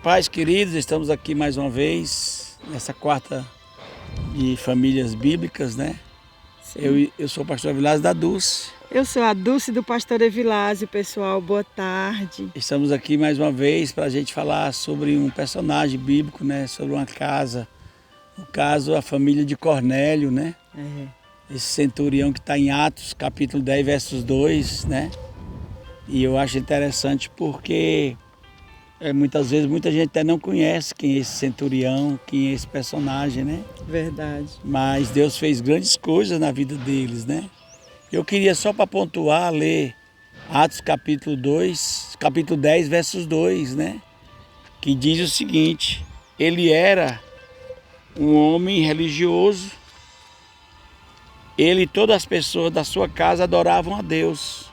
Pais queridos, estamos aqui mais uma vez, nessa quarta de famílias bíblicas, né? Eu sou o pastor Evilásio da Dulce. Eu sou a Dulce do pastor Evilásio, pessoal, boa tarde. Estamos aqui mais uma vez para a gente falar sobre um personagem bíblico, né? Sobre uma casa, no caso a família de Cornélio, né? Esse centurião que está em Atos, capítulo 10, versos 2, né? E eu acho interessante porque muitas vezes muita gente até não conhece quem é esse centurião, quem é esse personagem, né? Verdade. Mas Deus fez grandes coisas na vida deles, né? Eu queria só para pontuar, ler Atos capítulo 10, versos 2, né? Que diz o seguinte: ele era um homem religioso, ele e todas as pessoas da sua casa adoravam a Deus.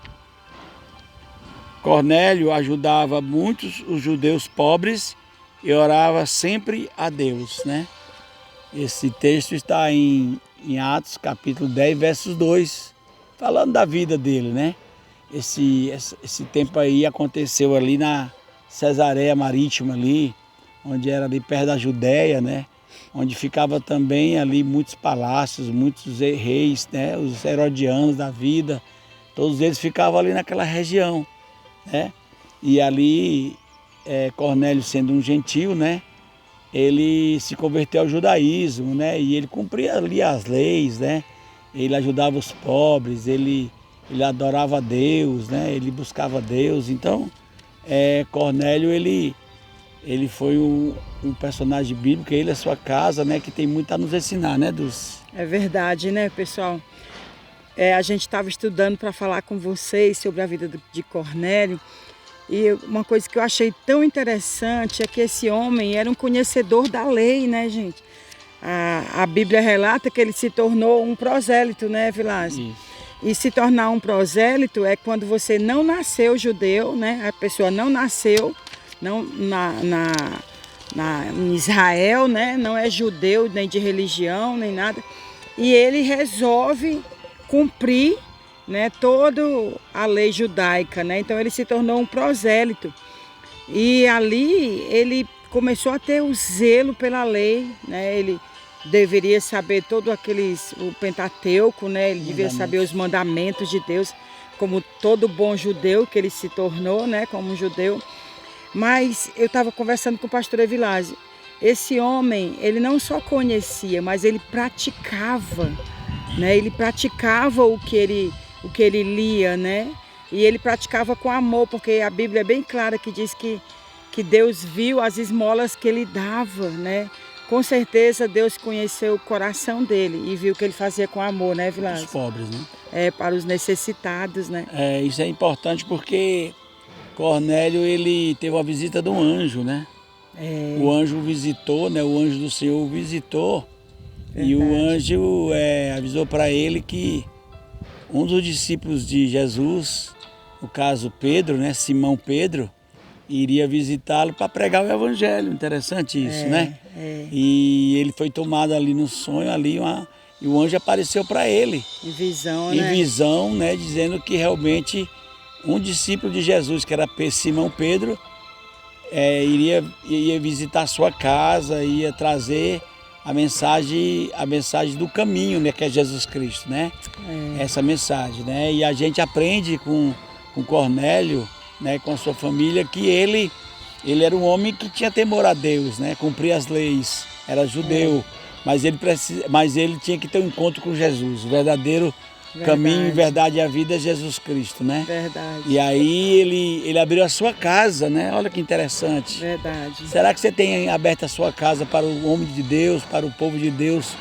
Cornélio ajudava muitos os judeus pobres e orava sempre a Deus, né? Esse texto está em Atos capítulo 10, versos 2, falando da vida dele, né? Esse tempo aí aconteceu ali na Cesareia Marítima ali, onde era ali perto da Judéia, né? Onde ficava também ali muitos palácios, muitos reis, né? Os herodianos da vida, todos eles ficavam ali naquela região, né? E ali Cornélio, sendo um gentil, né? Ele se converteu ao judaísmo, né? E ele cumpria ali as leis, né? Ele ajudava os pobres, ele adorava a Deus, né? Ele buscava Deus. Então, Cornélio, ele foi um personagem bíblico, ele e a sua casa, né? Que tem muito a nos ensinar, né, Dulce? É verdade, né, pessoal? A gente estava estudando para falar com vocês sobre a vida de Cornélio. E uma coisa que eu achei tão interessante é que esse homem era um conhecedor da lei, né, gente? A Bíblia relata que ele se tornou um prosélito, né, Vilásio? Isso. E se tornar um prosélito é quando você não nasceu judeu, né? A pessoa não nasceu em Israel, né? Não é judeu nem de religião, nem nada. E ele resolve cumprir, né, toda a lei judaica, né? Então ele se tornou um prosélito. E ali ele começou a ter o zelo pela lei, né? Ele deveria saber o Pentateuco, né? Ele devia saber os mandamentos de Deus, como todo bom judeu que ele se tornou, né? Como um judeu. Mas eu estava conversando com o pastor Evilásio. Esse homem, ele não só conhecia, mas ele praticava, né? Ele praticava o que ele lia, né? E ele praticava com amor, porque a Bíblia é bem clara que diz que Deus viu as esmolas que ele dava, né? Com certeza Deus conheceu o coração dele e viu que ele fazia com amor, né, Vilásio? Os pobres, né? Para os necessitados, né? Isso é importante porque Cornélio, ele teve a visita de um anjo, né? O anjo visitou, né? O anjo do Senhor o visitou. Verdade. E o anjo avisou para ele que um dos discípulos de Jesus, no caso Pedro, né? Simão Pedro, iria visitá-lo para pregar o evangelho. Interessante isso, né? E ele foi tomado ali no sonho, e o anjo apareceu para ele. Em visão, em visão, né? Dizendo que realmente um discípulo de Jesus, que era Simão Pedro, iria visitar a sua casa, ia trazer a mensagem do caminho, né, que é Jesus Cristo, né? Essa mensagem, né? E a gente aprende com Cornélio, né, com a sua família, que ele era um homem que tinha temor a Deus, né? Cumpria as leis, era judeu, mas ele tinha que ter um encontro com Jesus, o verdadeiro caminho, verdade e a vida é Jesus Cristo, né? Verdade. E aí ele abriu a sua casa, né? Olha que interessante. Verdade. Será que você tem aberto a sua casa para o homem de Deus, para o povo de Deus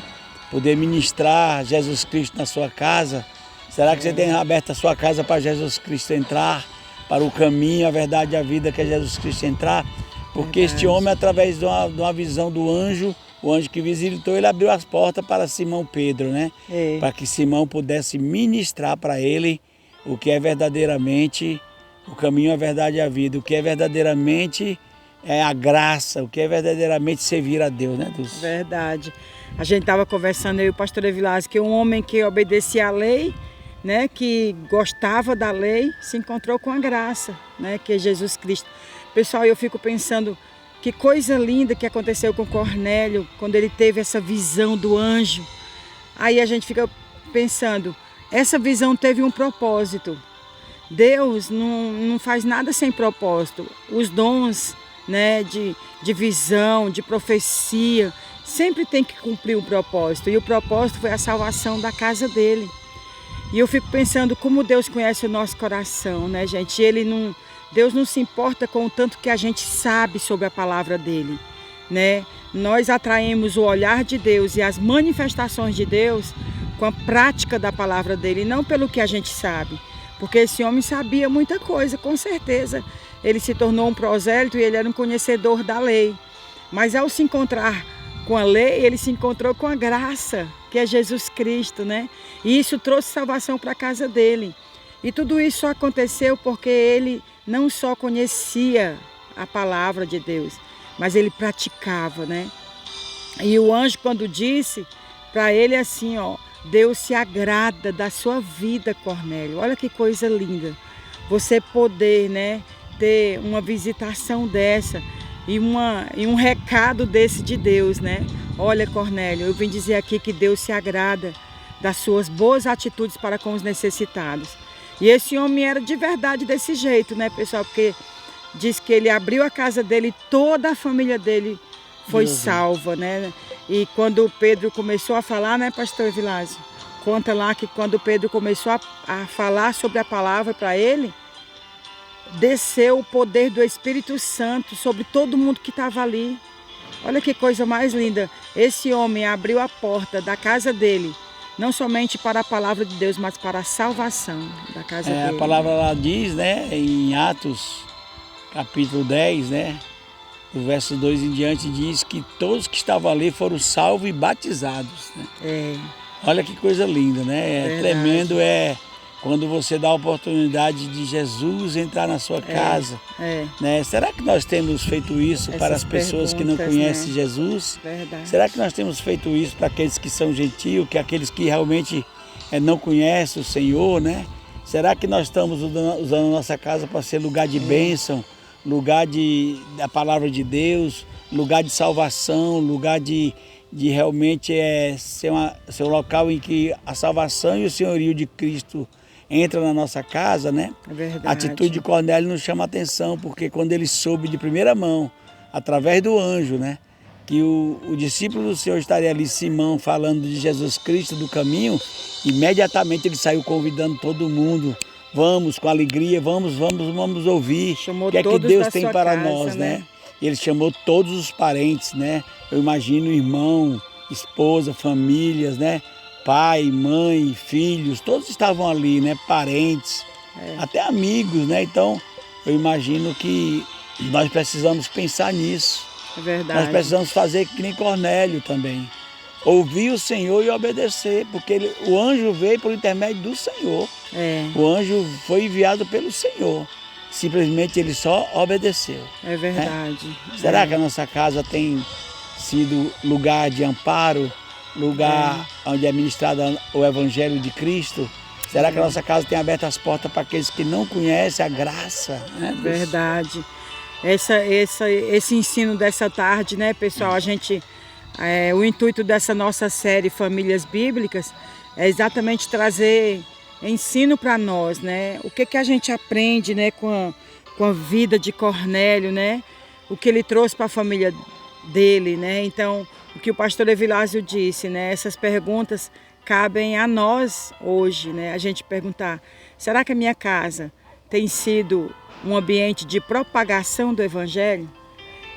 poder ministrar Jesus Cristo na sua casa? Será que você tem aberto a sua casa para Jesus Cristo entrar, para o caminho, a verdade e a vida que é Jesus Cristo entrar? Porque este homem, através de uma visão do anjo, o anjo que visitou, ele abriu as portas para Simão Pedro, né? Para que Simão pudesse ministrar para ele o que é verdadeiramente o caminho, a verdade e a vida, o que é verdadeiramente a graça, o que é verdadeiramente servir a Deus, né, Dulce? Verdade. A gente estava conversando, eu e o pastor Evilásio, que um homem que obedecia à lei, né, que gostava da lei, se encontrou com a graça, né, que é Jesus Cristo. Pessoal, eu fico pensando que coisa linda que aconteceu com Cornélio quando ele teve essa visão do anjo. Aí a gente fica pensando, essa visão teve um propósito. Deus não faz nada sem propósito. Os dons, né, de visão, de profecia, sempre tem que cumprir um propósito. E o propósito foi a salvação da casa dele. E eu fico pensando como Deus conhece o nosso coração, né, gente? Deus não se importa com o tanto que a gente sabe sobre a palavra dele, né? Nós atraímos o olhar de Deus e as manifestações de Deus com a prática da palavra dele, não pelo que a gente sabe. Porque esse homem sabia muita coisa, com certeza. Ele se tornou um prosélito e ele era um conhecedor da lei. Mas ao se encontrar com a lei, ele se encontrou com a graça, que é Jesus Cristo, né? E isso trouxe salvação para a casa dele. E tudo isso só aconteceu porque ele não só conhecia a palavra de Deus, mas ele praticava, né? E o anjo, quando disse para ele assim, ó, Deus se agrada da sua vida, Cornélio. Olha que coisa linda. Você poder, né, ter uma visitação dessa e um recado desse de Deus, né? Olha, Cornélio, eu vim dizer aqui que Deus se agrada das suas boas atitudes para com os necessitados. E esse homem era de verdade desse jeito, né, pessoal? Porque diz que ele abriu a casa dele e toda a família dele foi salva, né? E quando Pedro começou a falar, né, pastor Vilásio? Conta lá que quando Pedro começou a falar sobre a palavra para ele, desceu o poder do Espírito Santo sobre todo mundo que estava ali. Olha que coisa mais linda. Esse homem abriu a porta da casa dele, não somente para a palavra de Deus, mas para a salvação da casa dele. A palavra lá diz, né, em Atos, capítulo 10, né, do verso 2 em diante, diz que todos que estavam ali foram salvos e batizados, né? Olha que coisa linda, né? Tremendo quando você dá a oportunidade de Jesus entrar na sua casa. Né? Será que nós temos feito isso para as pessoas que não conhecem, né, Jesus? Verdade. Será que nós temos feito isso para aqueles que são gentios, que aqueles que realmente não conhecem o Senhor, né? Será que nós estamos usando a nossa casa para ser lugar de bênção, lugar da palavra de Deus, lugar de salvação, lugar de realmente ser um local em que a salvação e o senhorio de Cristo entra na nossa casa, né? É verdade. A atitude de Cornélio nos chama a atenção, porque quando ele soube de primeira mão, através do anjo, né, que o discípulo do Senhor estaria ali, Simão, falando de Jesus Cristo, do caminho, imediatamente ele saiu convidando todo mundo. Vamos, com alegria, vamos ouvir o que é que Deus tem para nós, né? E ele chamou todos os parentes, né? Eu imagino irmão, esposa, famílias, né? Pai, mãe, filhos, todos estavam ali, né? Parentes, até amigos, né? Então, eu imagino que nós precisamos pensar nisso. É verdade. Nós precisamos fazer que nem Cornélio também. Ouvir o Senhor e obedecer, porque o anjo veio por intermédio do Senhor. O anjo foi enviado pelo Senhor. Simplesmente ele só obedeceu. É verdade. Né? Será que a nossa casa tem sido lugar de amparo? Lugar onde é ministrado o Evangelho de Cristo? Será que a nossa casa tem aberto as portas para aqueles que não conhecem a graça? Né? Verdade. Esse ensino dessa tarde, né, pessoal? O intuito dessa nossa série Famílias Bíblicas é exatamente trazer ensino para nós, né? O que a gente aprende, né, com a vida de Cornélio, né? O que ele trouxe para a família dele, né? Então, o que o pastor Evilásio disse, né? Essas perguntas cabem a nós hoje, né? A gente perguntar, será que a minha casa tem sido um ambiente de propagação do Evangelho?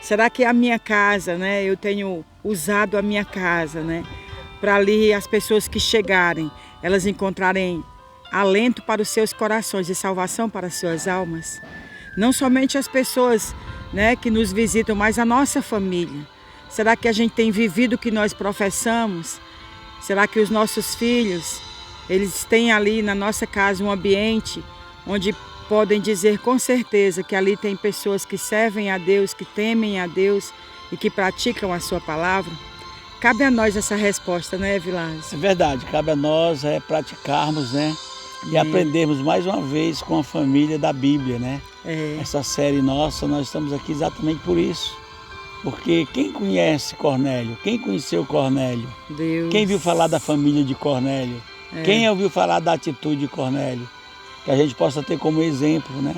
Será que a minha casa, né? Eu tenho usado a minha casa, né? Para ali as pessoas que chegarem, elas encontrarem alento para os seus corações e salvação para as suas almas? Não somente as pessoas, né, que nos visitam, mas a nossa família. Será que a gente tem vivido o que nós professamos? Será que os nossos filhos, eles têm ali na nossa casa um ambiente onde podem dizer com certeza que ali tem pessoas que servem a Deus, que temem a Deus e que praticam a sua palavra? Cabe a nós essa resposta, né, Vilásio? É verdade, cabe a nós praticarmos, né, e aprendermos mais uma vez com a família da Bíblia, né? É, Essa série nossa, nós estamos aqui exatamente por isso. Porque quem conhece Cornélio? Quem conheceu Cornélio? Deus. Quem viu falar da família de Cornélio? Quem ouviu falar da atitude de Cornélio? Que a gente possa ter como exemplo, né?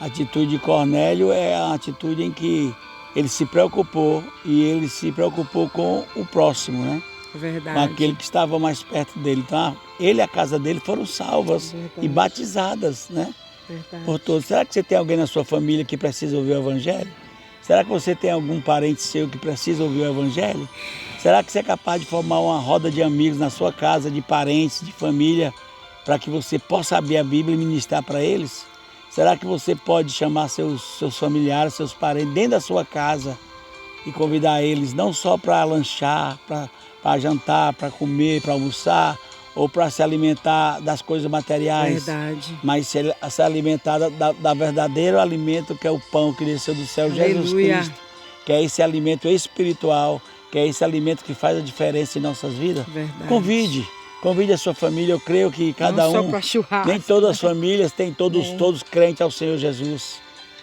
A atitude de Cornélio é a atitude em que ele se preocupou e ele se preocupou com o próximo, né? Verdade. Com aquele que estava mais perto dele. Então, ele e a casa dele foram salvas e batizadas, né? Verdade. Por todos. Será que você tem alguém na sua família que precisa ouvir o Evangelho? Será que você tem algum parente seu que precisa ouvir o Evangelho? Será que você é capaz de formar uma roda de amigos na sua casa, de parentes, de família, para que você possa abrir a Bíblia e ministrar para eles? Será que você pode chamar seus familiares, seus parentes dentro da sua casa e convidar eles não só para lanchar, para jantar, para comer, para almoçar ou para se alimentar das coisas materiais? Verdade. Mas se alimentar da verdadeiro alimento que é o pão que desceu do céu, Jesus Aleluia. Cristo, que é esse alimento espiritual, que é esse alimento que faz a diferença em nossas vidas. Verdade. Convide a sua família. Eu creio que cada Não só um, para churrasco. nem todas as famílias têm todos crentes ao Senhor Jesus.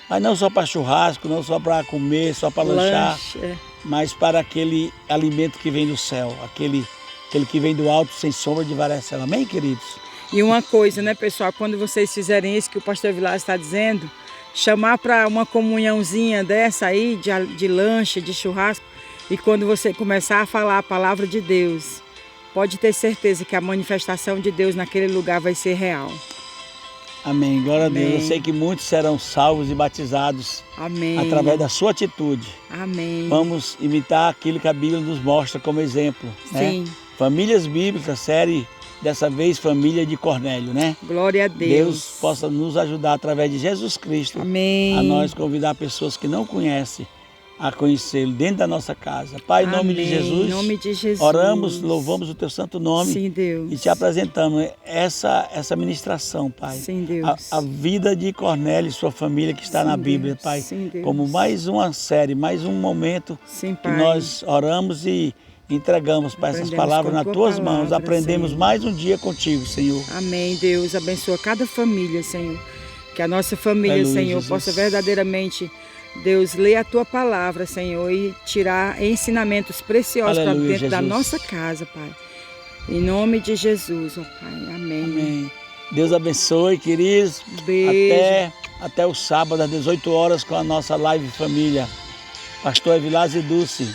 Mas não só para churrasco, não só para comer, só para lanchar, mas para aquele alimento que vem do céu, aquele que vem do alto, sem sombra de variação. Amém, queridos? E uma coisa, né, pessoal, quando vocês fizerem isso que o pastor Vilas está dizendo, chamar para uma comunhãozinha dessa aí, de lanche, de churrasco, e quando você começar a falar a palavra de Deus, pode ter certeza que a manifestação de Deus naquele lugar vai ser real. Amém. Glória Amém. a Deus. Eu sei que muitos serão salvos e batizados Amém. através da sua atitude. Amém. Vamos imitar aquilo que a Bíblia nos mostra como exemplo, né? Sim. Famílias Bíblicas, série, dessa vez, família de Cornélio, né? Glória a Deus. Deus possa nos ajudar através de Jesus Cristo Amém. a nós convidar pessoas que não conhecem a conhecê-lo dentro da nossa casa. Pai, em nome de Jesus, Em nome de Jesus. oramos, louvamos o teu santo nome. Sim, Deus. E te apresentamos essa ministração, Pai. Sim, Deus. A vida de Cornélio e sua família que está Sim, na Bíblia, Deus. Pai. Sim, Deus. Como mais uma série, mais um momento Sim, que Pai. nós oramos e entregamos, Pai, essas Aprendemos palavras com nas tua tuas mãos. palavra, Aprendemos Senhor. mais um dia contigo, Senhor. Amém, Deus. Abençoa cada família, Senhor. Que a nossa família, Aleluia, Senhor, Jesus. possa verdadeiramente, Deus, ler a tua palavra, Senhor, e tirar ensinamentos preciosos para Aleluia, dentro da Jesus. nossa casa, Pai. Em nome de Jesus, ó Pai. Amém. Amém. Deus abençoe, queridos. Beijo. Até o sábado, às 18 horas, com a nossa live família. Pastor Evilásio e Dulce.